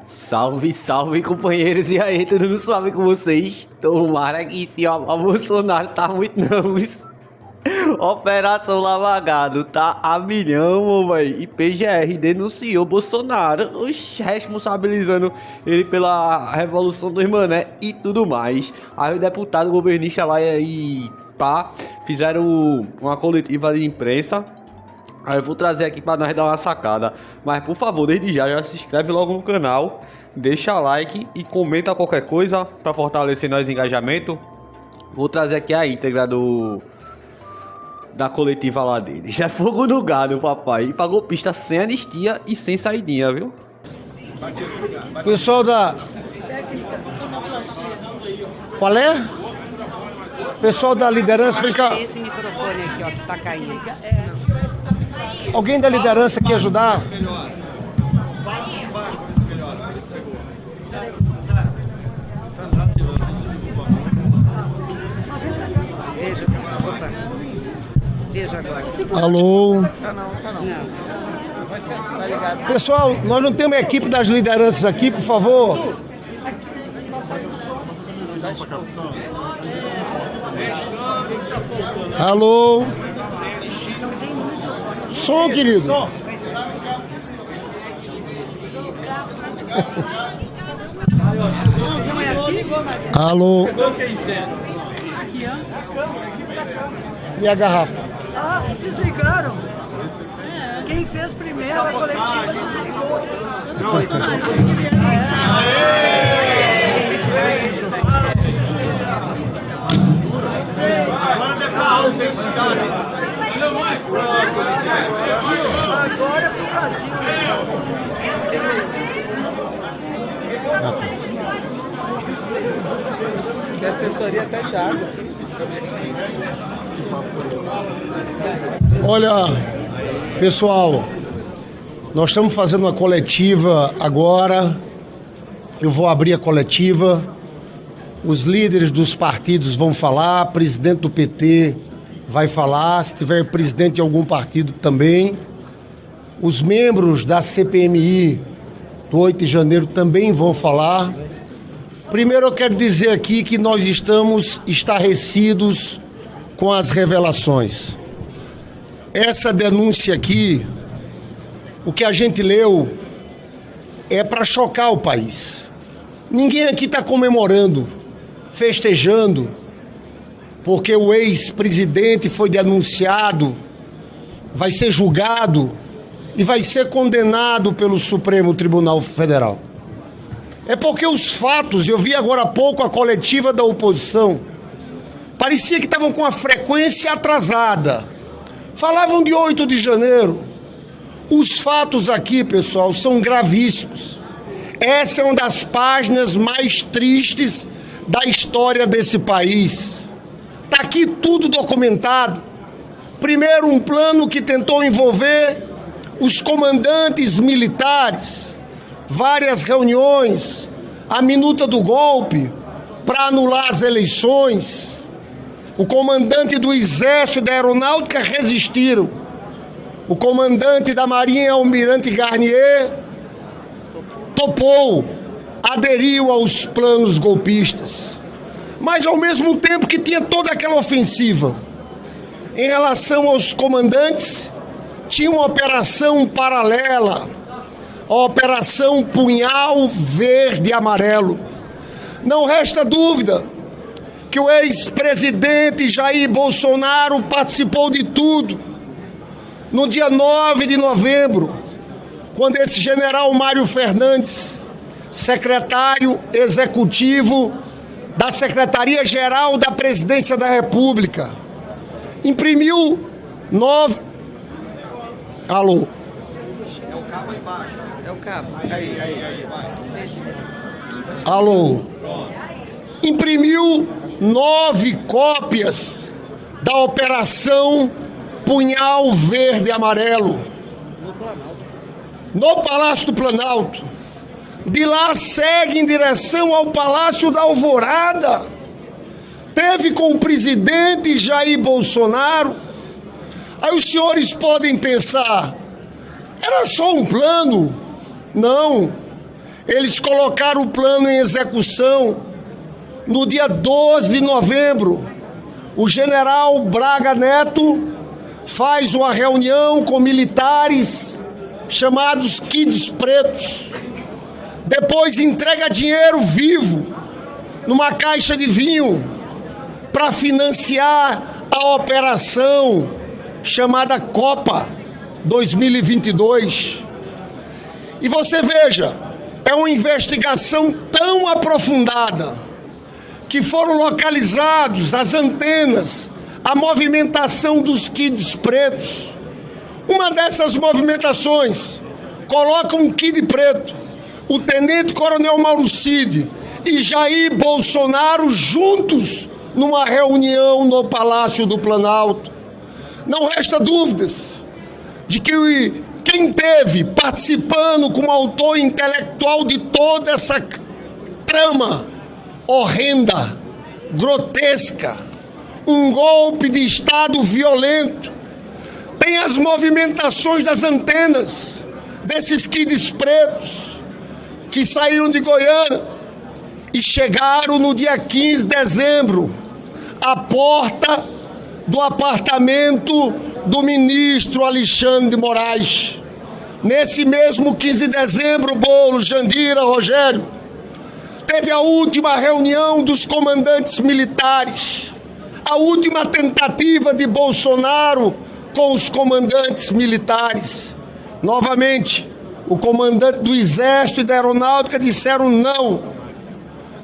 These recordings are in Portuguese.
Salve, salve, companheiros, e aí, tudo suave com vocês? Tomara que esse Bolsonaro tá muito não, isso. Operação Lava Jato tá a milhão, velho. E PGR denunciou Bolsonaro, responsabilizando ele pela Revolução dos Mané e tudo mais. Aí o deputado governista lá e pá, fizeram uma coletiva de imprensa. Aí eu vou trazer aqui pra nós dar uma sacada. Mas por favor, desde já se inscreve logo no canal, deixa like e comenta qualquer coisa pra fortalecer nosso engajamento. Vou trazer aqui a íntegra da coletiva lá dele. Já é fogo no gado, papai. E pagou pista sem anistia e sem saidinha, viu? Pessoal da... Qual é? Pessoal da liderança, vem cá. Esse microfone aqui, ó, que tá caindo. Alguém da liderança quer ajudar? Veja, opa. Veja agora. Alô? Não. Pessoal, nós não temos equipe das lideranças aqui, por favor. Alô? Som, querido. Alô? E a garrafa? Ah, desligaram. Quem fez primeiro a coletiva desligou. Agora é pro Brasil. Que assessoria até de água. Olha, pessoal, nós estamos fazendo uma coletiva agora. Eu vou abrir a coletiva. Os líderes dos partidos vão falar, presidente do PT vai falar, se tiver presidente de algum partido também. Os membros da CPMI do 8 de janeiro também vão falar. Primeiro eu quero dizer aqui que nós estamos estarrecidos com as revelações. Essa denúncia aqui, o que a gente leu, é para chocar o país. Ninguém aqui está comemorando, festejando, porque o ex-presidente foi denunciado, vai ser julgado e vai ser condenado pelo Supremo Tribunal Federal. É porque os fatos, eu vi agora há pouco a coletiva da oposição, parecia que estavam com a frequência atrasada. Falavam de 8 de janeiro. Os fatos aqui, pessoal, são gravíssimos. Essa é uma das páginas mais tristes da história desse país. Está aqui tudo documentado. Primeiro, um plano que tentou envolver os comandantes militares, várias reuniões, a minuta do golpe para anular as eleições. O comandante do Exército e da Aeronáutica resistiram. O comandante da Marinha, Almirante Garnier, topou, aderiu aos planos golpistas. Mas ao mesmo tempo que tinha toda aquela ofensiva, em relação aos comandantes, tinha uma operação paralela, a Operação Punhal Verde e Amarelo. Não resta dúvida que o ex-presidente Jair Bolsonaro participou de tudo. No dia 9 de novembro, quando esse general Mário Fernandes, secretário executivo da Secretaria-Geral da Presidência da República, imprimiu 9... Alô? É o cabo aí embaixo. É o cabo. Aí. Alô? Imprimiu 9 cópias da Operação Punhal Verde e Amarelo no Palácio do Planalto. De lá segue em direção ao Palácio da Alvorada. Teve com o presidente Jair Bolsonaro. Aí os senhores podem pensar, era só um plano? Não. Eles colocaram o plano em execução no dia 12 de novembro. O general Braga Neto faz uma reunião com militares chamados Kids Pretos. Depois entrega dinheiro vivo numa caixa de vinho para financiar a operação chamada Copa 2022. E você veja, é uma investigação tão aprofundada que foram localizados as antenas, a movimentação dos Kids Pretos. Uma dessas movimentações coloca um Kid Preto, o Tenente Coronel Mauro Cid e Jair Bolsonaro juntos numa reunião no Palácio do Planalto. Não resta dúvidas de que quem teve participando como autor intelectual de toda essa trama horrenda, grotesca, um golpe de Estado violento, tem as movimentações das antenas desses Kids Pretos que saíram de Goiânia e chegaram no dia 15 de dezembro à porta do apartamento do ministro Alexandre de Moraes. Nesse mesmo 15 de dezembro, Boulos, Jandira, Rogério, teve a última reunião dos comandantes militares, a última tentativa de Bolsonaro com os comandantes militares. Novamente, o comandante do Exército e da Aeronáutica disseram não,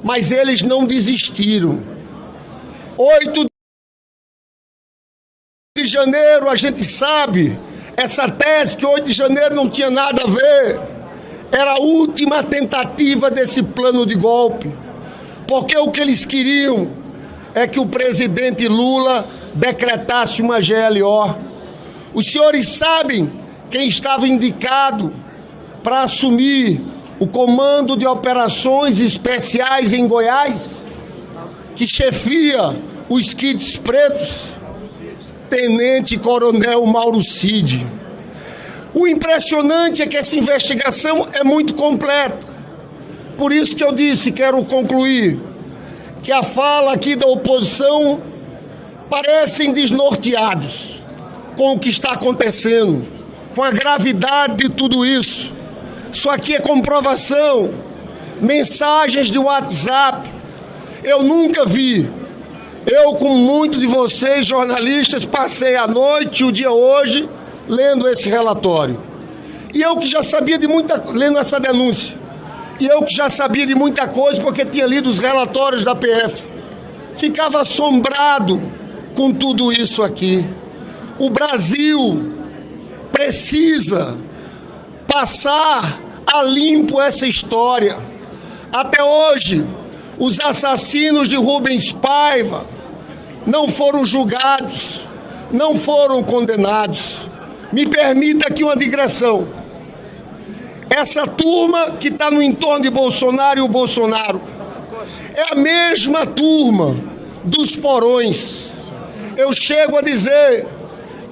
mas eles não desistiram. 8 de janeiro, a gente sabe, essa tese que 8 de janeiro não tinha nada a ver, era a última tentativa desse plano de golpe, porque o que eles queriam é que o presidente Lula decretasse uma GLO. Os senhores sabem quem estava indicado para assumir o comando de operações especiais em Goiás, que chefia os Kids Pretos? Tenente Coronel Mauro Cid. O impressionante é que essa investigação é muito completa. Por isso que eu disse, quero concluir, que a fala aqui da oposição parecem desnorteados com o que está acontecendo, com a gravidade de tudo isso. Isso aqui é comprovação. Mensagens de WhatsApp. Eu nunca vi. Eu, como muitos de vocês, jornalistas, passei a noite e o dia hoje lendo esse relatório. E eu que já sabia de lendo essa denúncia. E eu que já sabia de muita coisa porque tinha lido os relatórios da PF. Ficava assombrado com tudo isso aqui. O Brasil precisa passar a limpo essa história. Até hoje, os assassinos de Rubens Paiva não foram julgados, não foram condenados. Me permita aqui uma digressão. Essa turma que está no entorno de Bolsonaro e o Bolsonaro é a mesma turma dos porões. Eu chego a dizer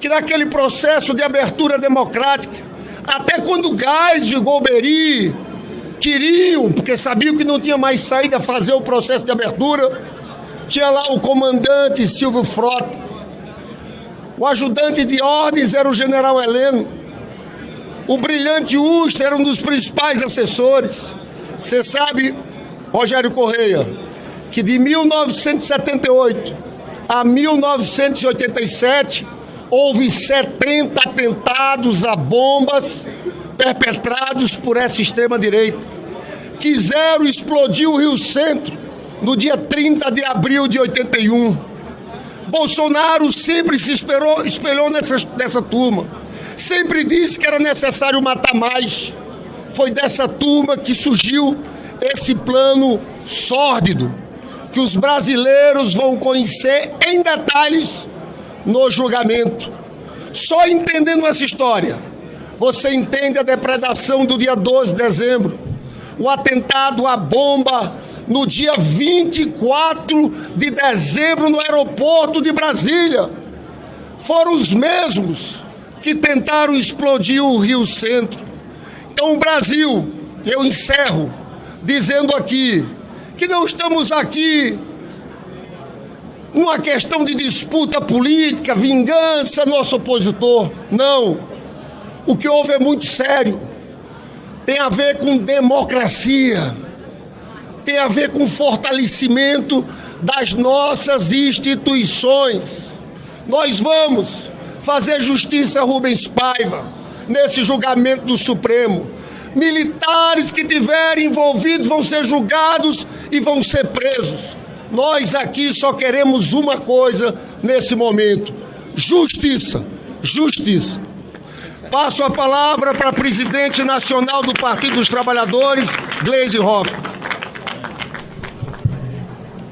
que naquele processo de abertura democrática, até quando Geisel e Golbery queriam, porque sabiam que não tinha mais saída, fazer o processo de abertura, tinha lá o comandante Silvio Frota, o ajudante de ordens era o general Heleno, o brilhante Ustra era um dos principais assessores. Você sabe, Rogério Correia, que de 1978 a 1987 houve 70 atentados a bombas perpetrados por essa extrema-direita. Quiseram explodir o Rio Centro no dia 30 de abril de 81. Bolsonaro sempre se espelhou nessa turma. Sempre disse que era necessário matar mais. Foi dessa turma que surgiu esse plano sórdido, que os brasileiros vão conhecer em detalhes no julgamento. Só entendendo essa história, você entende a depredação do dia 12 de dezembro, o atentado à bomba no dia 24 de dezembro no aeroporto de Brasília. Foram os mesmos que tentaram explodir o Rio Centro. Então o Brasil Eu encerro dizendo aqui que não estamos aqui numa questão de disputa política, vingança, nosso opositor. Não. O que houve é muito sério. Tem a ver com democracia. Tem a ver com fortalecimento das nossas instituições. Nós vamos fazer justiça a Rubens Paiva nesse julgamento do Supremo. Militares que tiverem envolvidos vão ser julgados e vão ser presos. Nós aqui só queremos uma coisa nesse momento: justiça, justiça. Passo a palavra para a presidente nacional do Partido dos Trabalhadores, Gleisi Hoffmann.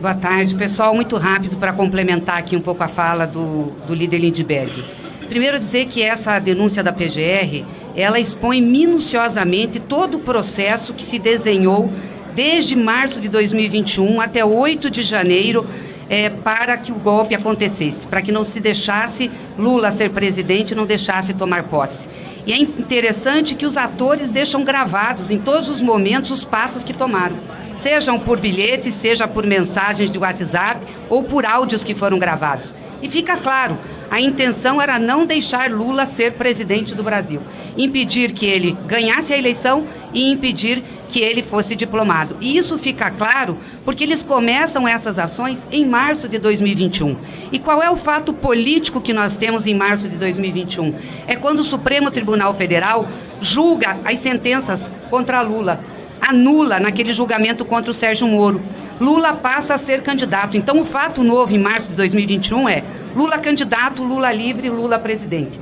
Boa tarde, pessoal. Muito rápido para complementar aqui um pouco a fala do líder Lindbergh. Primeiro dizer que essa denúncia da PGR, ela expõe minuciosamente todo o processo que se desenhou desde março de 2021 até 8 de janeiro para que o golpe acontecesse, para que não se deixasse Lula ser presidente e não deixasse tomar posse. E é interessante que os atores deixam gravados em todos os momentos os passos que tomaram, sejam por bilhetes, seja por mensagens de WhatsApp ou por áudios que foram gravados. E fica claro, a intenção era não deixar Lula ser presidente do Brasil, impedir que ele ganhasse a eleição e impedir que ele fosse diplomado. E isso fica claro porque eles começam essas ações em março de 2021. E qual é o fato político que nós temos em março de 2021? É quando o Supremo Tribunal Federal julga as sentenças contra Lula, anula naquele julgamento contra o Sérgio Moro. Lula passa a ser candidato. Então, o fato novo em março de 2021 é Lula candidato, Lula livre, Lula presidente.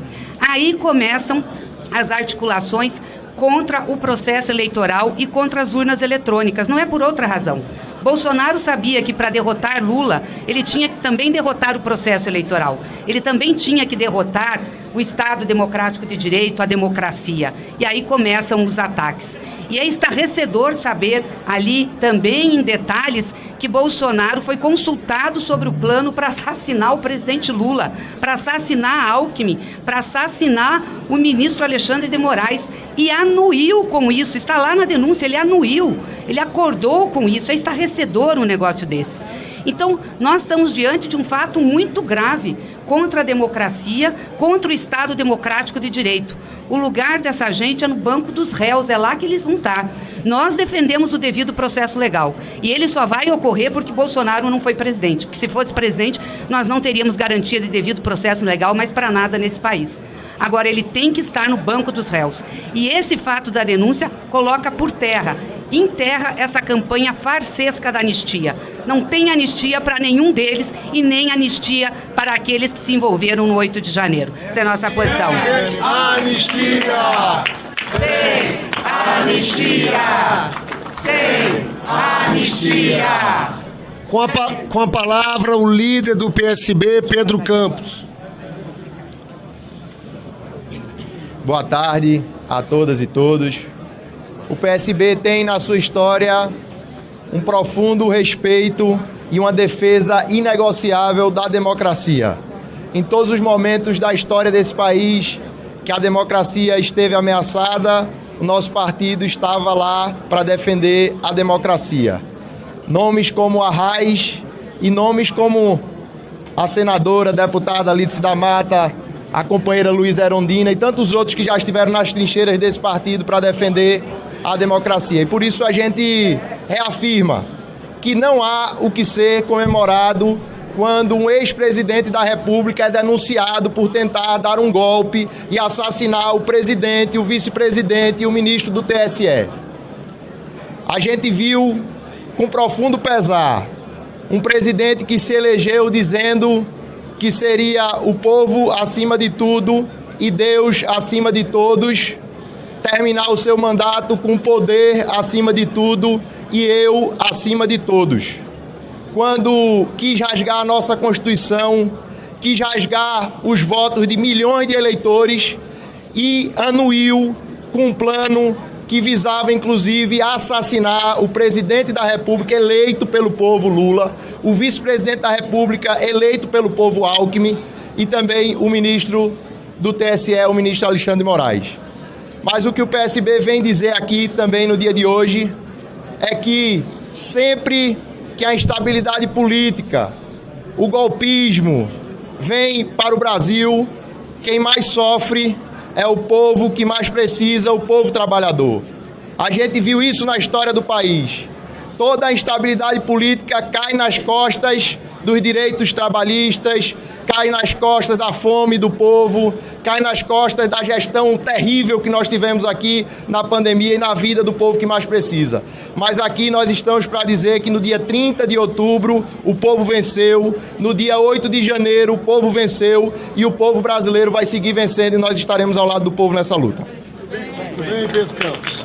Aí começam as articulações contra o processo eleitoral e contra as urnas eletrônicas. Não é por outra razão. Bolsonaro sabia que para derrotar Lula, ele tinha que também derrotar o processo eleitoral. Ele também tinha que derrotar o Estado democrático de direito, a democracia. E aí começam os ataques. E é estarrecedor saber ali também em detalhes que Bolsonaro foi consultado sobre o plano para assassinar o presidente Lula, para assassinar Alckmin, para assassinar o ministro Alexandre de Moraes e anuiu com isso. Está lá na denúncia, ele anuiu, ele acordou com isso. É estarrecedor um negócio desse. Então, nós estamos diante de um fato muito grave contra a democracia, contra o Estado democrático de direito. O lugar dessa gente é no banco dos réus, é lá que eles vão estar. Nós defendemos o devido processo legal. E ele só vai ocorrer porque Bolsonaro não foi presidente. Porque se fosse presidente, nós não teríamos garantia de devido processo legal, mas para nada nesse país. Agora, ele tem que estar no banco dos réus. E esse fato da denúncia coloca por terra, enterra essa campanha farsesca da anistia. Não tem anistia para nenhum deles e nem anistia para aqueles que se envolveram no 8 de janeiro. Essa é a nossa posição. Anistia! Sem anistia! Sem anistia! Com a palavra, o líder do PSB, Pedro Campos. Boa tarde a todas e todos. O PSB tem na sua história um profundo respeito e uma defesa inegociável da democracia. Em todos os momentos da história desse país que a democracia esteve ameaçada, o nosso partido estava lá para defender a democracia. Nomes como Arraes e nomes como a senadora, a deputada Lídice da Mata, a companheira Luísa Erondina e tantos outros que já estiveram nas trincheiras desse partido para defender a democracia. E por isso a gente reafirma que não há o que ser comemorado quando um ex-presidente da República é denunciado por tentar dar um golpe e assassinar o presidente, o vice-presidente e o ministro do TSE. A gente viu com profundo pesar um presidente que se elegeu dizendo que seria o povo acima de tudo e Deus acima de todos, terminar o seu mandato com poder acima de tudo e eu acima de todos. Quando quis rasgar a nossa Constituição, quis rasgar os votos de milhões de eleitores e anuiu com um plano que visava, inclusive, assassinar o presidente da República eleito pelo povo Lula, o vice-presidente da República eleito pelo povo Alckmin e também o ministro do TSE, o ministro Alexandre de Moraes. Mas o que o PSB vem dizer aqui também no dia de hoje é que sempre que a instabilidade política, o golpismo vem para o Brasil, quem mais sofre é o povo que mais precisa, o povo trabalhador. A gente viu isso na história do país. Toda a instabilidade política cai nas costas dos direitos trabalhistas, cai nas costas da fome do povo, cai nas costas da gestão terrível que nós tivemos aqui na pandemia e na vida do povo que mais precisa. Mas aqui nós estamos para dizer que no dia 30 de outubro o povo venceu, no dia 8 de janeiro o povo venceu e o povo brasileiro vai seguir vencendo e nós estaremos ao lado do povo nessa luta. Muito bem, Pedro Campos.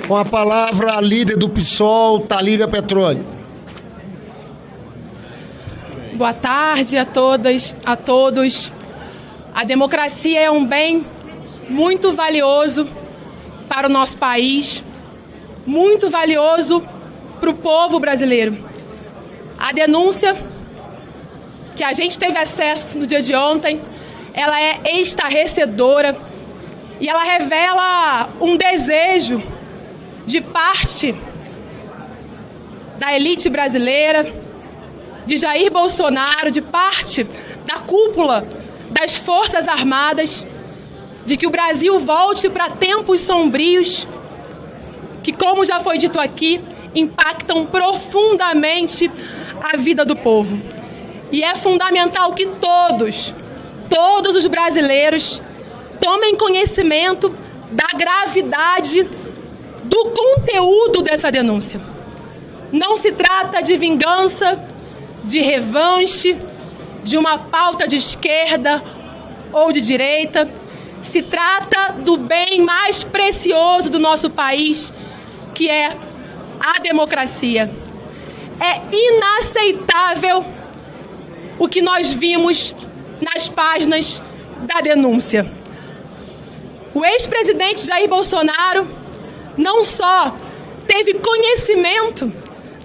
Com a palavra, a líder do PSOL, Thalíria Petroni. Boa tarde a todas, a todos. A democracia é um bem muito valioso para o nosso país, muito valioso para o povo brasileiro. A denúncia que a gente teve acesso no dia de ontem, ela é estarrecedora e ela revela um desejo de parte da elite brasileira, de Jair Bolsonaro, de parte da cúpula das Forças Armadas, de que o Brasil volte para tempos sombrios, que, como já foi dito aqui, impactam profundamente a vida do povo. E é fundamental que todos os brasileiros tomem conhecimento da gravidade do conteúdo dessa denúncia. Não se trata de vingança, de revanche, de uma pauta de esquerda ou de direita. Se trata do bem mais precioso do nosso país, que é a democracia. É inaceitável o que nós vimos nas páginas da denúncia. O ex-presidente Jair Bolsonaro não só teve conhecimento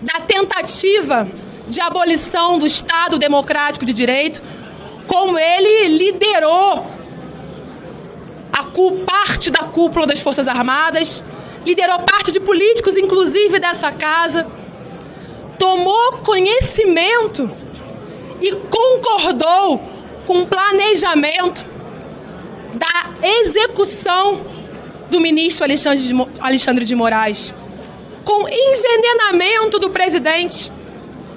da tentativa de abolição do Estado Democrático de Direito, como ele liderou parte da cúpula das Forças Armadas, liderou parte de políticos, inclusive dessa casa, tomou conhecimento e concordou com o planejamento da execução do ministro Alexandre de Moraes, com envenenamento do presidente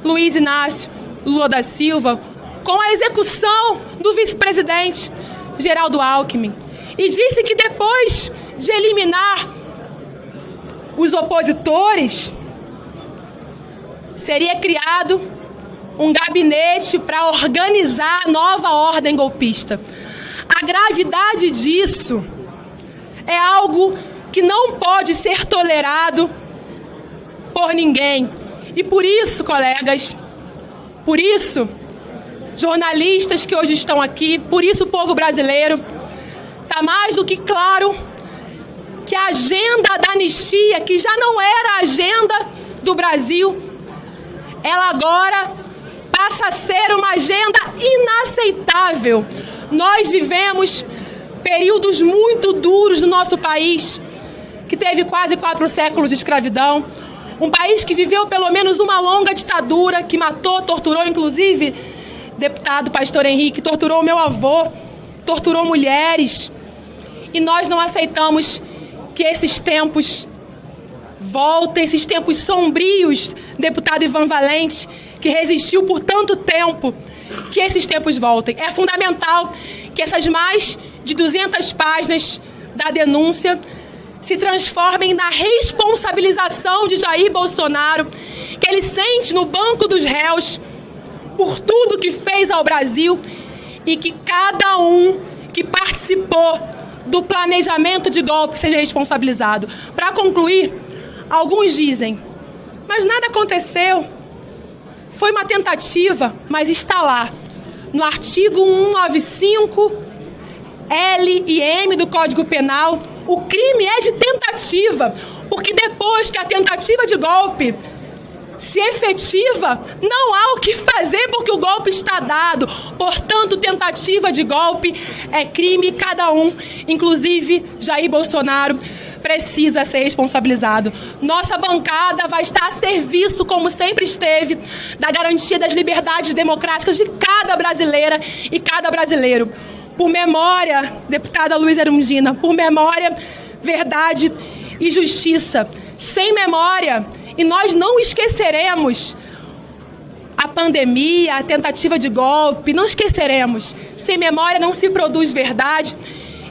Luiz Inácio Lula da Silva, com a execução do vice-presidente Geraldo Alckmin. E disse que depois de eliminar os opositores, seria criado um gabinete para organizar a nova ordem golpista. A gravidade disso é algo que não pode ser tolerado por ninguém. E por isso, colegas, por isso, jornalistas que hoje estão aqui, por isso o povo brasileiro, está mais do que claro que a agenda da anistia, que já não era a agenda do Brasil, ela agora passa a ser uma agenda inaceitável. Nós vivemos períodos muito duros no nosso país, que teve quase 4 séculos de escravidão, um país que viveu pelo menos uma longa ditadura, que matou, torturou, inclusive, deputado Pastor Henrique, torturou meu avô, torturou mulheres. E nós não aceitamos que esses tempos voltem, esses tempos sombrios, deputado Ivan Valente, que resistiu por tanto tempo, que esses tempos voltem. É fundamental que essas mais de 200 páginas da denúncia se transformem na responsabilização de Jair Bolsonaro, que ele sente no banco dos réus por tudo que fez ao Brasil e que cada um que participou do planejamento de golpe seja responsabilizado. Para concluir, alguns dizem, mas nada aconteceu, foi uma tentativa, mas está lá, no artigo 195, L e M do Código Penal, o crime é de tentativa, porque depois que a tentativa de golpe se efetiva, não há o que fazer porque o golpe está dado. Portanto, tentativa de golpe é crime, cada um, inclusive Jair Bolsonaro, precisa ser responsabilizado. Nossa bancada vai estar a serviço, como sempre esteve, da garantia das liberdades democráticas de cada brasileira e cada brasileiro. Por memória, deputada Luísa Erundina, por memória, verdade e justiça. Sem memória, e nós não esqueceremos a pandemia, a tentativa de golpe, não esqueceremos. Sem memória não se produz verdade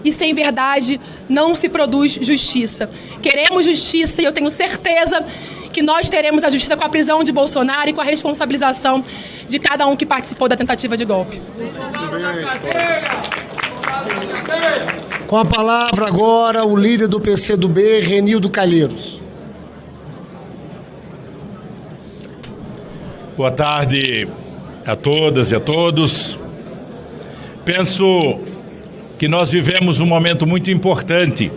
e sem verdade não se produz justiça. Queremos justiça e eu tenho certeza que nós teremos a justiça com a prisão de Bolsonaro e com a responsabilização de cada um que participou da tentativa de golpe. Com a palavra agora o líder do PCdoB, Renildo Calheiros. Boa tarde a todas e a todos. Penso que nós vivemos um momento muito importante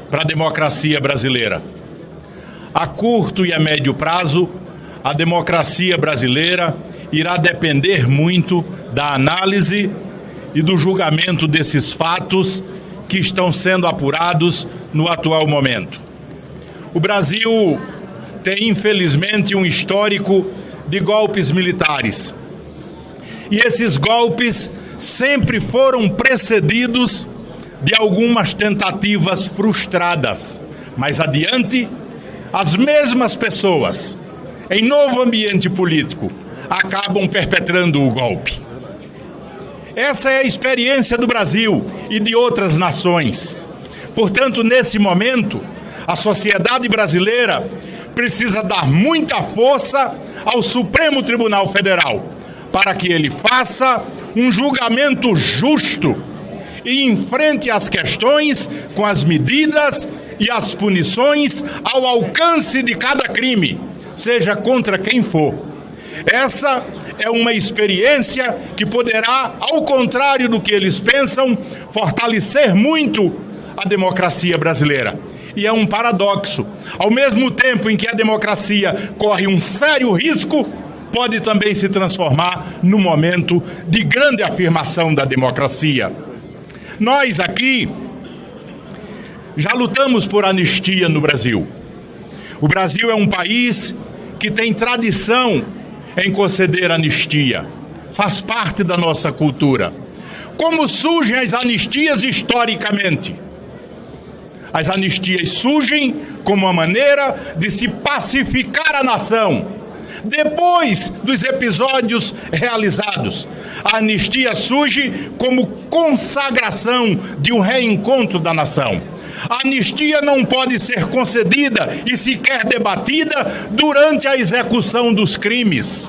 para a democracia brasileira. A curto e a médio prazo, a democracia brasileira irá depender muito da análise e do julgamento desses fatos que estão sendo apurados no atual momento. O Brasil tem, infelizmente, um histórico de golpes militares. E esses golpes sempre foram precedidos de algumas tentativas frustradas. Mais adiante, as mesmas pessoas, em novo ambiente político, acabam perpetrando o golpe. Essa é a experiência do Brasil e de outras nações. Portanto, nesse momento, a sociedade brasileira precisa dar muita força ao Supremo Tribunal Federal para que ele faça um julgamento justo e enfrente as questões com as medidas e as punições ao alcance de cada crime, seja contra quem for. Essa é uma experiência que poderá, ao contrário do que eles pensam, fortalecer muito a democracia brasileira. E é um paradoxo. Ao mesmo tempo em que a democracia corre um sério risco, pode também se transformar num momento de grande afirmação da democracia. Nós aqui já lutamos por anistia no Brasil. O Brasil é um país que tem tradição em conceder anistia. Faz parte da nossa cultura. Como surgem as anistias historicamente? As anistias surgem como uma maneira de se pacificar a nação. Depois dos episódios realizados, a anistia surge como consagração de um reencontro da nação. A anistia não pode ser concedida e sequer debatida durante a execução dos crimes.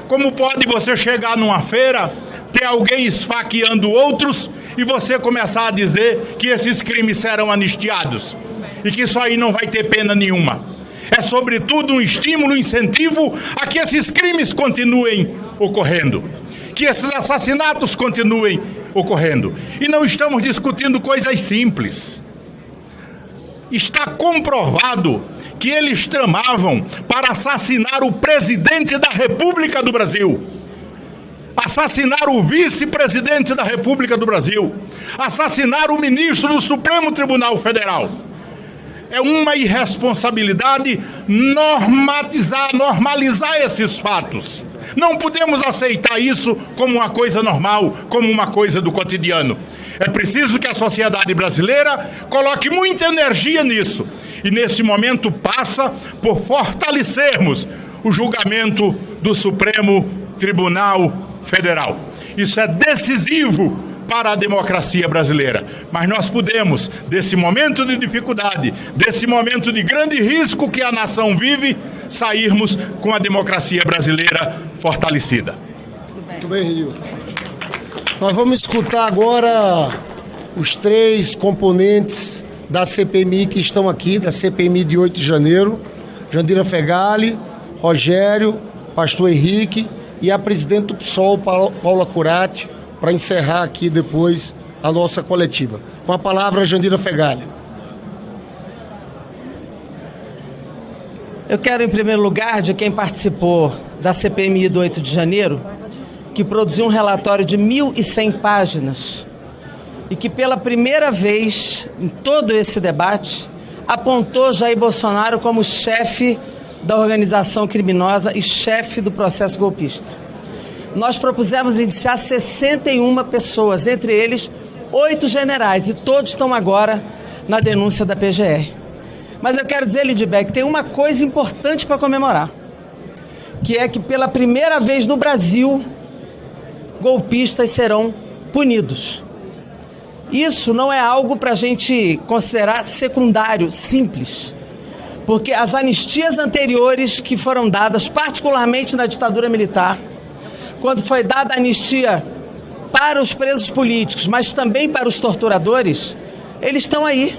Como pode você chegar numa feira, ter alguém esfaqueando outros e você começar a dizer que esses crimes serão anistiados e que isso aí não vai ter pena nenhuma? É sobretudo um estímulo, um incentivo a que esses crimes continuem ocorrendo, que esses assassinatos continuem ocorrendo. E não estamos discutindo coisas simples. Está comprovado que eles tramavam para assassinar o presidente da República do Brasil, assassinar o vice-presidente da República do Brasil, assassinar o ministro do Supremo Tribunal Federal. É uma irresponsabilidade normalizar esses fatos. Não podemos aceitar isso como uma coisa normal, como uma coisa do cotidiano. É preciso que a sociedade brasileira coloque muita energia nisso. E nesse momento passa por fortalecermos o julgamento do Supremo Tribunal Federal. Isso é decisivo para a democracia brasileira. Mas nós podemos, desse momento de dificuldade, desse momento de grande risco que a nação vive, sairmos com a democracia brasileira fortalecida. Muito bem, Renildo. Nós vamos escutar agora os três componentes da CPMI que estão aqui, da CPMI de 8 de janeiro, Jandira Fegali, Rogério, Pastor Henrique e a presidente do PSOL, Paula Curati, para encerrar aqui depois a nossa coletiva. Com a palavra, Jandira Fegali. Eu quero, em primeiro lugar, de quem participou da CPMI do 8 de janeiro, que produziu um relatório de 1.100 páginas e que, pela primeira vez em todo esse debate, apontou Jair Bolsonaro como chefe da organização criminosa e chefe do processo golpista. Nós propusemos indiciar 61 pessoas, entre eles 8 generais, e todos estão agora na denúncia da PGR. Mas eu quero dizer, Lindbergh, que tem uma coisa importante para comemorar, que é que pela primeira vez no Brasil, golpistas serão punidos. Isso não é algo para a gente considerar secundário, simples, porque as anistias anteriores que foram dadas, particularmente na ditadura militar, quando foi dada a anistia para os presos políticos, mas também para os torturadores, eles estão aí.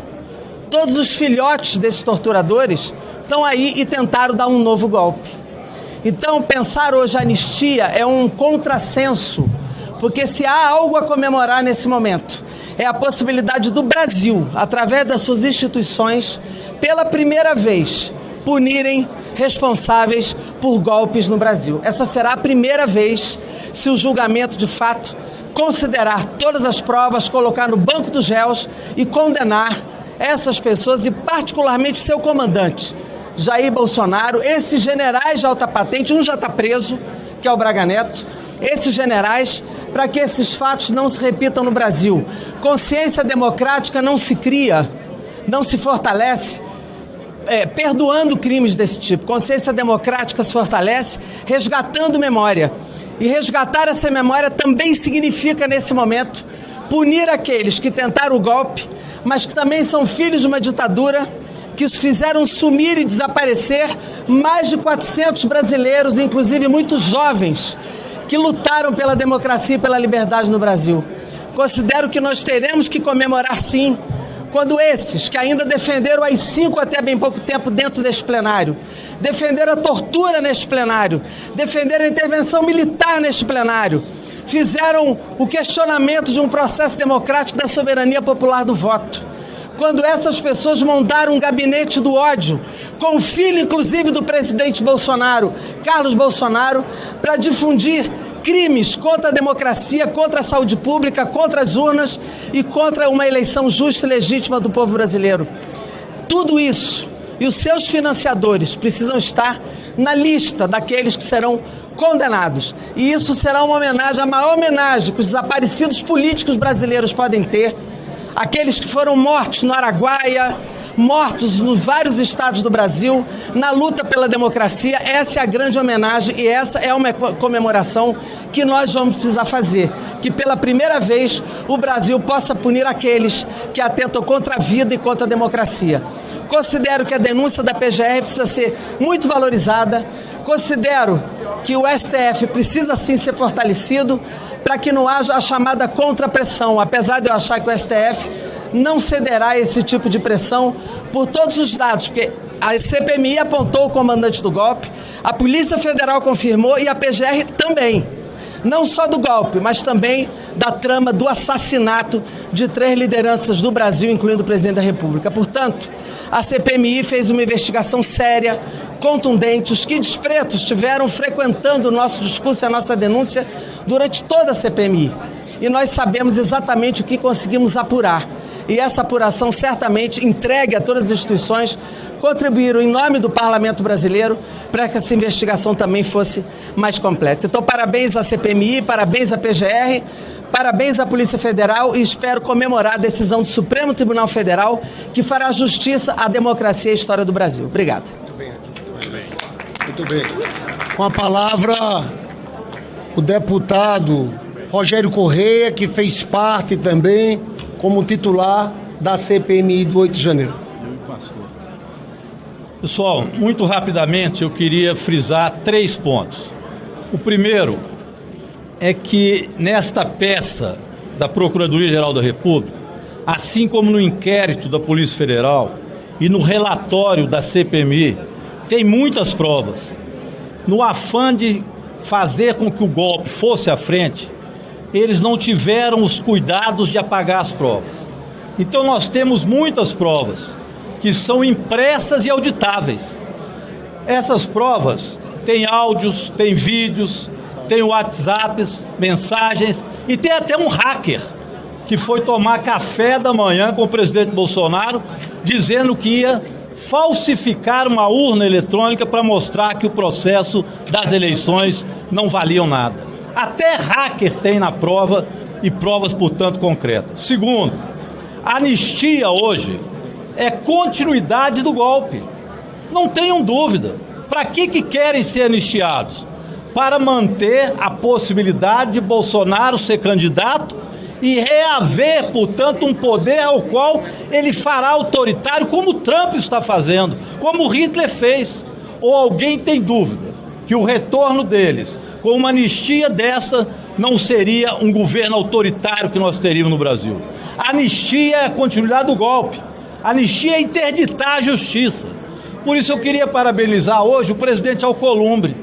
Todos os filhotes desses torturadores estão aí e tentaram dar um novo golpe. Então, pensar hoje a anistia é um contrassenso, porque se há algo a comemorar nesse momento, é a possibilidade do Brasil, através das suas instituições, pela primeira vez, punirem responsáveis por golpes no Brasil. Essa será a primeira vez, se o julgamento de fato considerar todas as provas, colocar no banco dos réus e condenar essas pessoas e particularmente o seu comandante, Jair Bolsonaro, esses generais de alta patente, um já está preso, que é o Braga Neto, esses generais, para que esses fatos não se repitam no Brasil. Consciência democrática não se cria, não se fortalece perdoando crimes desse tipo. Consciência democrática se fortalece resgatando memória. E resgatar essa memória também significa, nesse momento, punir aqueles que tentaram o golpe, mas que também são filhos de uma ditadura, que os fizeram sumir e desaparecer mais de 400 brasileiros, inclusive muitos jovens, que lutaram pela democracia e pela liberdade no Brasil. Considero que nós teremos que comemorar, sim, quando esses que ainda defenderam as 5 até bem pouco tempo dentro deste plenário, defenderam a tortura neste plenário, defenderam a intervenção militar neste plenário, fizeram o questionamento de um processo democrático da soberania popular do voto. Quando essas pessoas montaram um gabinete do ódio, com o filho, inclusive, do presidente Bolsonaro, Carlos Bolsonaro, para difundir crimes contra a democracia, contra a saúde pública, contra as urnas e contra uma eleição justa e legítima do povo brasileiro. Tudo isso e os seus financiadores precisam estar na lista daqueles que serão condenados. E isso será uma homenagem, a maior homenagem que os desaparecidos políticos brasileiros podem ter, aqueles que foram mortos no Araguaia, mortos nos vários estados do Brasil, na luta pela democracia. Essa é a grande homenagem e essa é uma comemoração que nós vamos precisar fazer. Que pela primeira vez o Brasil possa punir aqueles que atentam contra a vida e contra a democracia. Considero que a denúncia da PGR precisa ser muito valorizada. Considero que o STF precisa sim ser fortalecido para que não haja a chamada contrapressão, apesar de eu achar que o STF não cederá a esse tipo de pressão por todos os dados, porque a CPMI apontou o comandante do golpe, a Polícia Federal confirmou e a PGR também. Não só do golpe, mas também da trama do assassinato de 3 lideranças do Brasil, incluindo o presidente da República. Portanto, a CPMI fez uma investigação séria, contundente. Os Kids Pretos estiveram frequentando o nosso discurso e a nossa denúncia durante toda a CPMI. E nós sabemos exatamente o que conseguimos apurar. E essa apuração certamente entregue a todas as instituições contribuíram em nome do Parlamento brasileiro para que essa investigação também fosse mais completa. Então, parabéns à CPMI, parabéns à PGR, parabéns à Polícia Federal e espero comemorar a decisão do Supremo Tribunal Federal que fará justiça à democracia e à história do Brasil. Obrigado. Muito bem. Com a palavra, o deputado Rogério Correia, que fez parte também como titular da CPMI do 8 de janeiro. Pessoal, muito rapidamente eu queria frisar 3 pontos. O primeiro é que nesta peça da Procuradoria-Geral da República, assim como no inquérito da Polícia Federal e no relatório da CPMI, tem muitas provas. No afã de fazer com que o golpe fosse à frente, eles não tiveram os cuidados de apagar as provas. Então nós temos muitas provas que são impressas e auditáveis. Essas provas têm áudios, têm vídeos, têm WhatsApps, mensagens e tem até um hacker que foi tomar café da manhã com o presidente Bolsonaro dizendo que ia falsificar uma urna eletrônica para mostrar que o processo das eleições não valiam nada. Até hacker tem na prova e provas, portanto, concretas. Segundo, a anistia hoje é continuidade do golpe. Não tenham dúvida. Para que querem ser anistiados? Para manter a possibilidade de Bolsonaro ser candidato e reaver, portanto, um poder ao qual ele fará autoritário, como Trump está fazendo, como Hitler fez. Ou alguém tem dúvida que o retorno deles, com uma anistia desta, não seria um governo autoritário que nós teríamos no Brasil? A anistia é a continuidade do golpe. A anistia é interditar a justiça. Por isso eu queria parabenizar hoje o presidente Alcolumbre,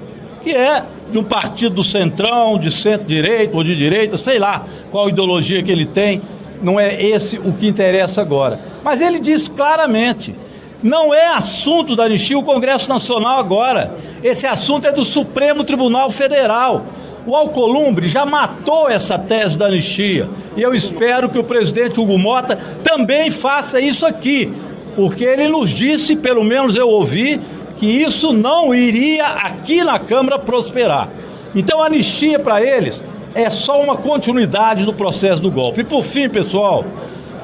que é de um partido do centrão, de centro-direita ou de direita, sei lá qual ideologia que ele tem, não é esse o que interessa agora. Mas ele diz claramente, não é assunto da anistia o Congresso Nacional agora, esse assunto é do Supremo Tribunal Federal. O Alcolumbre já matou essa tese da anistia e eu espero que o presidente Hugo Mota também faça isso aqui, porque ele nos disse, pelo menos eu ouvi, que isso não iria aqui na Câmara prosperar. Então a anistia para eles é só uma continuidade do processo do golpe. E por fim, pessoal,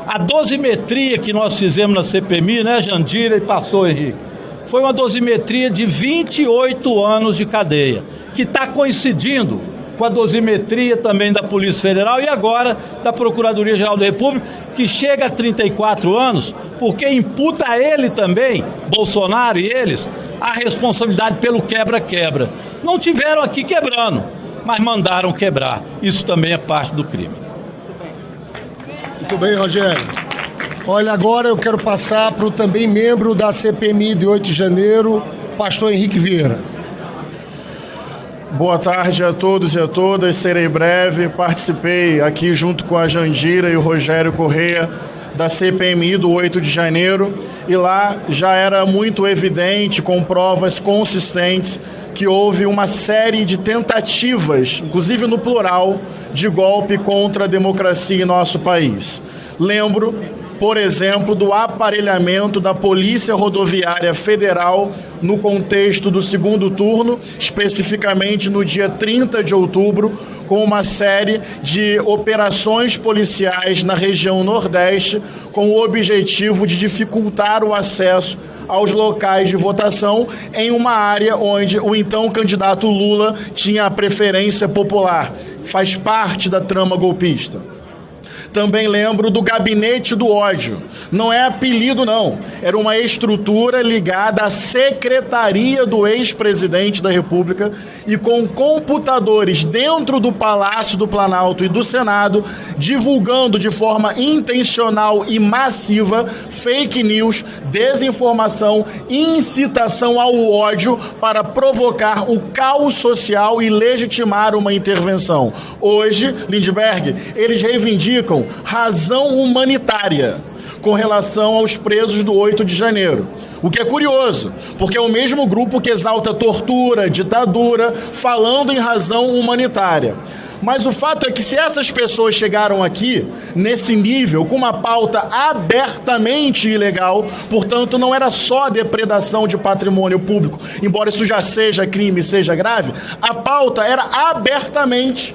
a dosimetria que nós fizemos na CPMI, né, Jandira e pastor Henrique, foi uma dosimetria de 28 anos de cadeia, que está coincidindo com a dosimetria também da Polícia Federal e agora da Procuradoria-Geral da República, que chega a 34 anos, porque imputa a ele também, Bolsonaro e eles, a responsabilidade pelo quebra-quebra. Não tiveram aqui quebrando, mas mandaram quebrar. Isso também é parte do crime. Muito bem, Rogério. Olha, agora eu quero passar para o também membro da CPMI de 8 de janeiro, pastor Henrique Vieira. Boa tarde a todos e a todas, serei breve. Participei aqui junto com a Jandira e o Rogério Correia da CPMI do 8 de janeiro e lá já era muito evidente, com provas consistentes, que houve uma série de tentativas, inclusive no plural, de golpe contra a democracia em nosso país. Lembro, por exemplo, do aparelhamento da Polícia Rodoviária Federal no contexto do segundo turno, especificamente no dia 30 de outubro, com uma série de operações policiais na região Nordeste, com o objetivo de dificultar o acesso aos locais de votação em uma área onde o então candidato Lula tinha a preferência popular. Faz parte da trama golpista. Também lembro do Gabinete do Ódio. Não é apelido, não. Era uma estrutura ligada à secretaria do ex-presidente da República e com computadores dentro do Palácio do Planalto e do Senado, divulgando de forma intencional e massiva fake news, desinformação e incitação ao ódio para provocar o caos social e legitimar uma intervenção. Hoje, Lindbergh, eles reivindicam razão humanitária com relação aos presos do 8 de janeiro. O que é curioso, porque é o mesmo grupo que exalta tortura, ditadura, falando em razão humanitária. Mas o fato é que se essas pessoas chegaram aqui, nesse nível, com uma pauta abertamente ilegal, portanto não era só depredação de patrimônio público, embora isso já seja crime, seja grave, a pauta era abertamente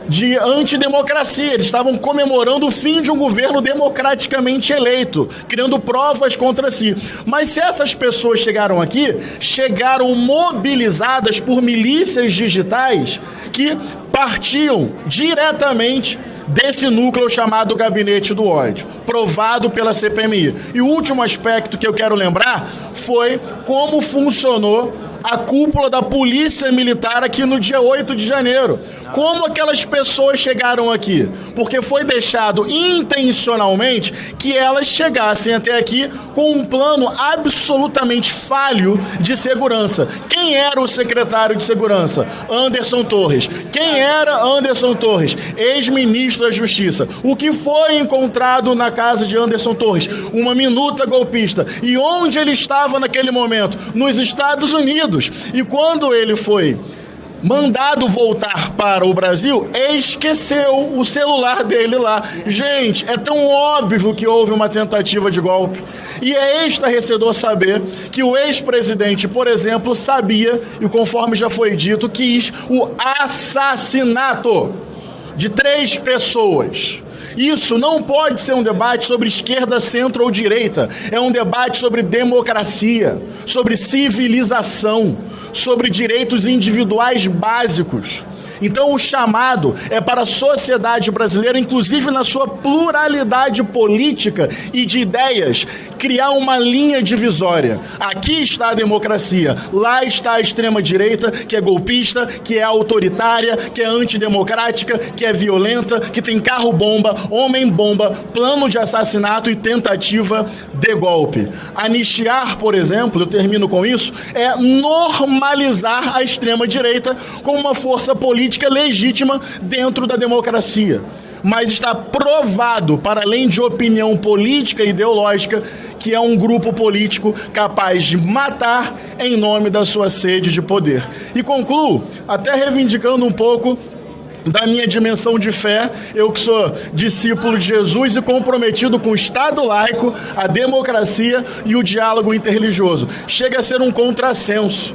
de antidemocracia. Eles estavam comemorando o fim de um governo democraticamente eleito, criando provas contra si. Mas se essas pessoas chegaram aqui, chegaram mobilizadas por milícias digitais que partiam diretamente desse núcleo chamado Gabinete do Ódio, provado pela CPMI. E o último aspecto que eu quero lembrar foi como funcionou a cúpula da polícia militar aqui no dia 8 de janeiro. Como aquelas pessoas chegaram aqui? Porque foi deixado intencionalmente que elas chegassem até aqui com um plano absolutamente falho de segurança. Quem era o secretário de segurança? Anderson Torres. Quem era Anderson Torres? Ex-ministro da Justiça. O que foi encontrado na casa de Anderson Torres? Uma minuta golpista. E onde ele estava naquele momento? Nos Estados Unidos. E quando ele foi mandado voltar para o Brasil, esqueceu o celular dele lá. Gente, é tão óbvio que houve uma tentativa de golpe. E é estarrecedor saber que o ex-presidente, por exemplo, sabia, e conforme já foi dito, quis o assassinato de 3 pessoas. Isso não pode ser um debate sobre esquerda, centro ou direita. É um debate sobre democracia, sobre civilização, sobre direitos individuais básicos. Então o chamado é para a sociedade brasileira, inclusive na sua pluralidade política e de ideias, criar uma linha divisória. Aqui está a democracia, lá está a extrema-direita, que é golpista, que é autoritária, que é antidemocrática, que é violenta, que tem carro-bomba, homem-bomba, plano de assassinato e tentativa de golpe. Anistiar, por exemplo, eu termino com isso, é normalizar a extrema-direita como uma força política legítima dentro da democracia. Mas está provado, para além de opinião política e ideológica, que é um grupo político capaz de matar em nome da sua sede de poder. E concluo até reivindicando um pouco da minha dimensão de fé, eu que sou discípulo de Jesus e comprometido com o Estado laico, a democracia e o diálogo interreligioso. Chega a ser um contrassenso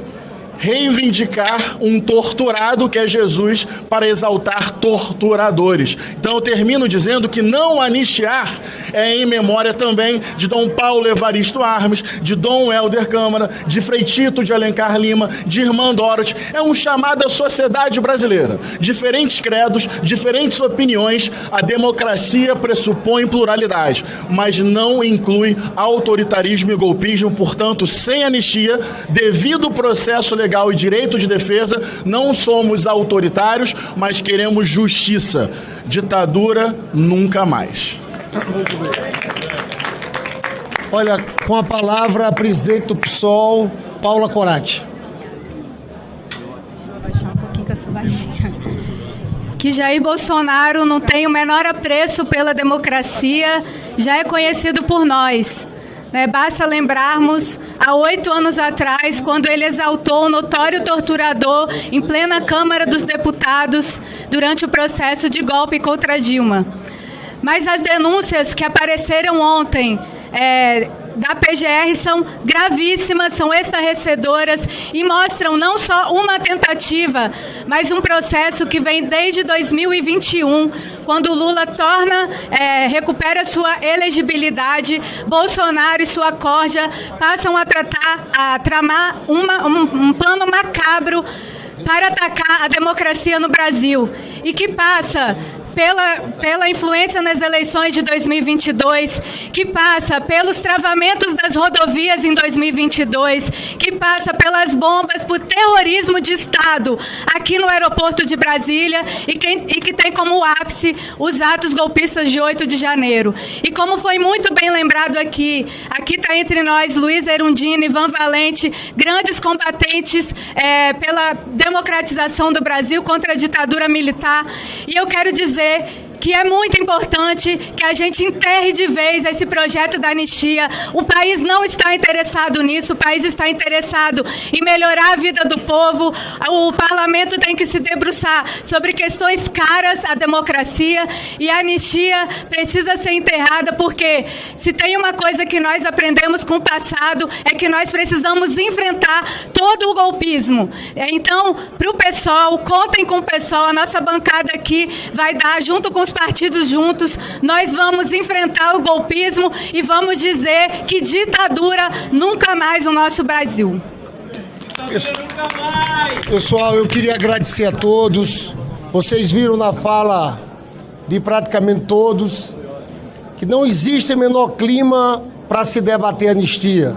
reivindicar um torturado que é Jesus para exaltar torturadores. Então eu termino dizendo que não anistiar é em memória também de Dom Paulo Evaristo Armes, de Dom Helder Câmara, de Frei Tito de Alencar Lima, de Irmã Dorothy. É um chamado à sociedade brasileira. Diferentes credos, diferentes opiniões, a democracia pressupõe pluralidade, mas não inclui autoritarismo e golpismo, portanto, sem anistia, devido ao processo legal e direito de defesa, não somos autoritários, mas queremos justiça. Ditadura, nunca mais. Muito bem. Olha, com a palavra, a presidente do PSOL, Paula Corati. Vou abaixar um pouquinho que eu sou baixinha. Que Jair Bolsonaro não tem o menor apreço pela democracia, já é conhecido por nós. Basta lembrarmos, há 8 anos atrás, quando ele exaltou um notório torturador em plena Câmara dos Deputados durante o processo de golpe contra Dilma. Mas as denúncias que apareceram ontem da PGR são gravíssimas, são estarrecedoras e mostram não só uma tentativa, mas um processo que vem desde 2021, quando Lula recupera sua elegibilidade, Bolsonaro e sua corja passam a tramar um plano macabro para atacar a democracia no Brasil e que passa pela influência nas eleições de 2022, que passa pelos travamentos das rodovias em 2022, que passa pelas bombas, por terrorismo de Estado aqui no aeroporto de Brasília e que tem como ápice os atos golpistas de 8 de janeiro. E como foi muito bem lembrado aqui está entre nós Luiz Erundina, Ivan Valente, grandes combatentes pela democratização do Brasil contra a ditadura militar. E eu quero dizer que é muito importante que a gente enterre de vez esse projeto da anistia. O país não está interessado nisso, o país está interessado em melhorar a vida do povo. O parlamento tem que se debruçar sobre questões caras à democracia e a anistia precisa ser enterrada, porque se tem uma coisa que nós aprendemos com o passado é que nós precisamos enfrentar todo o golpismo. Então, para o PSOL, contem com o PSOL, a nossa bancada aqui vai dar, junto com os partidos juntos, nós vamos enfrentar o golpismo e vamos dizer que ditadura nunca mais no nosso Brasil. Pessoal, eu queria agradecer a todos. Vocês viram na fala de praticamente todos que não existe menor clima para se debater anistia.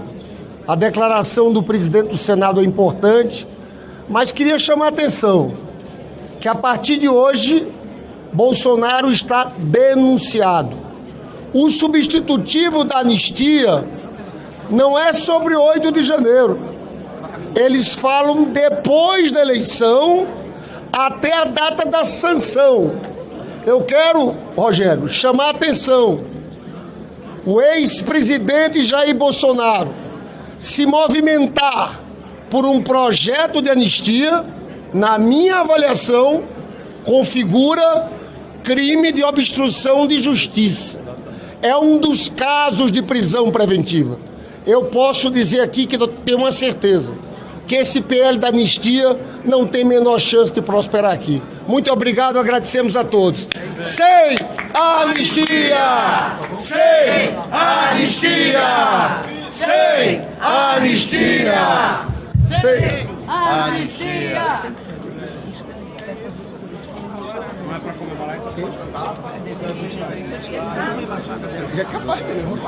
A declaração do presidente do Senado é importante, mas queria chamar a atenção que a partir de hoje, Bolsonaro está denunciado. O substitutivo da anistia não é sobre 8 de janeiro. Eles falam depois da eleição até a data da sanção. Eu quero, Rogério, chamar a atenção. O ex-presidente Jair Bolsonaro se movimentar por um projeto de anistia, na minha avaliação, configura crime de obstrução de justiça. É um dos casos de prisão preventiva. Eu posso dizer aqui que eu tenho uma certeza, que esse PL da anistia não tem menor chance de prosperar aqui. Muito obrigado, agradecemos a todos. Sem anistia! Sem anistia! Sem anistia! Sem anistia! Não é para comemorar? É capaz mesmo.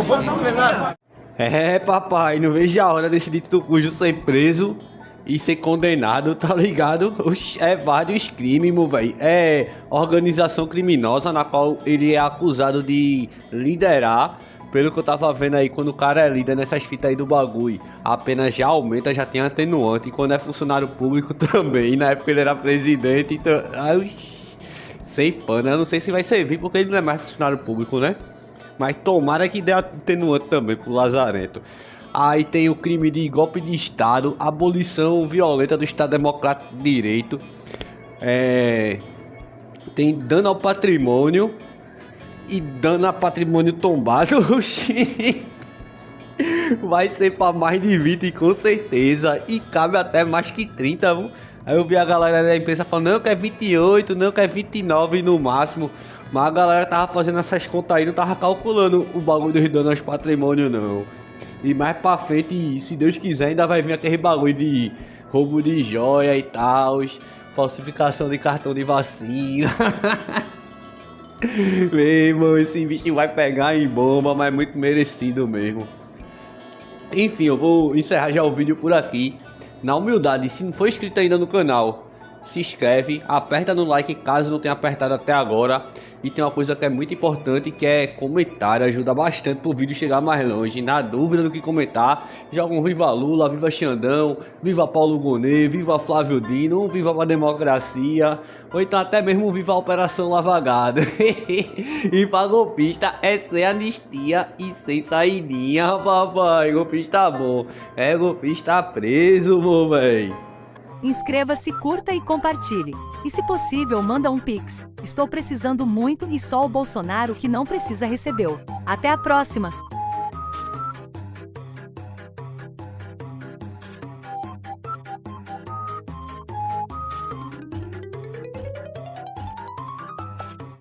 Vamos no plenário. É, papai, não vejo a hora desse dito cujo ser preso e ser condenado, tá ligado? Oxi, é vários crimes, meu velho. É organização criminosa na qual ele é acusado de liderar. Pelo que eu tava vendo aí, quando o cara é líder nessas fitas aí do bagulho, a pena já aumenta, já tem atenuante. E quando é funcionário público também, na época ele era presidente, então... Oxi, sem pano, eu não sei se vai servir porque ele não é mais funcionário público, né? Mas tomara que dê atenuante também pro Lazarento. Aí tem o crime de golpe de Estado, abolição violenta do Estado Democrático de Direito. Tem dano ao patrimônio e dano a patrimônio tombado. Vai ser pra mais de 20 com certeza. E cabe até mais que 30, viu? Aí eu vi a galera da imprensa falando, não, que é 28, não, que é 29 no máximo. Mas a galera tava fazendo essas contas aí, não tava calculando o bagulho dos danos aos patrimônios, não. E mais pra frente, se Deus quiser, ainda vai vir aquele bagulho de roubo de joia e tal, falsificação de cartão de vacina. Meu irmão, esse bicho vai pegar em bomba, mas é muito merecido mesmo. Enfim, eu vou encerrar já o vídeo por aqui. Na humildade, se não for inscrito ainda no canal, se inscreve, aperta no like caso não tenha apertado até agora. E tem uma coisa que é muito importante, que é comentário, ajuda bastante pro vídeo chegar mais longe. Na dúvida do que comentar, joga um viva Lula, viva Xandão, viva Paulo Gonet, viva Flávio Dino, viva a democracia, ou então até mesmo viva a Operação Lava Jato. E pra golpista é sem anistia e sem saidinha, papai. Golpista bom, é golpista preso, meu véi. Inscreva-se, curta e compartilhe. E se possível, manda um Pix. Estou precisando muito e só o Bolsonaro que não precisa recebeu. Até a próxima!